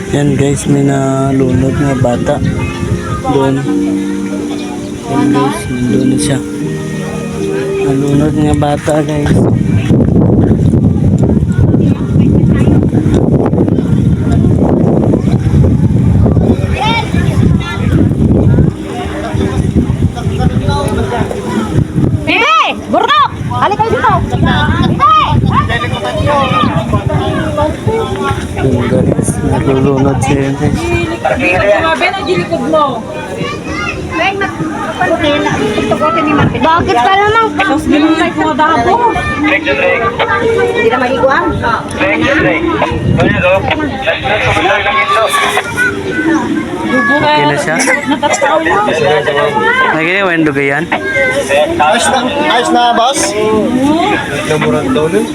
Yan guys, may nalunod na bata doon. Yan guys, nalunod siya. Nalunod nga bata guys. Burnok! Halika kayo dito! Yung guys, nalulunod siya guys. Bakit ka naman? Hindi na maliguan. Okay na siya. Nagiging wendo ka yan? Ayos na, boss.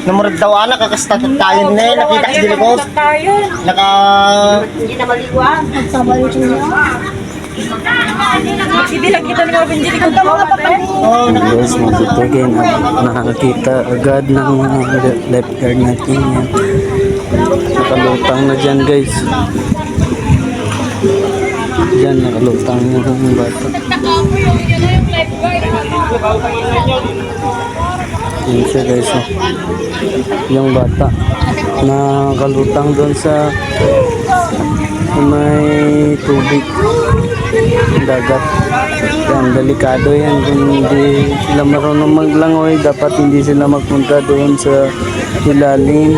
Namurad daw anak, kakastatan tayo na eh. Nakita kasi dili ko. Naka... Hindi na maliguan. Sabay siya. Magsibilang kita ng mga binjili ko daw mga papel. Guys, magtutugin. Nakakita agad ng left guard natin yan. Nakalutang na dyan guys. Diyan nakalutang yung bata. Yun siya guys, oh. Yung bata nakalutang doon sa may tubig, dagat. Yan, delikado yan. Kung hindi sila marunong maglangoy, dapat hindi sila magpunta doon sa ilalim.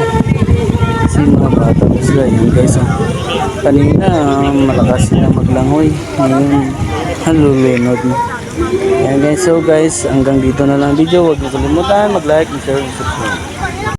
Kasi mga bata ko sila yan guys, oh. Kanina malakas sila maglangoy, ngayon nalulunod na. Ayan guys, so guys, hanggang dito na lang video. Huwag niyo kalimutan mag-like, mag-share, and subscribe.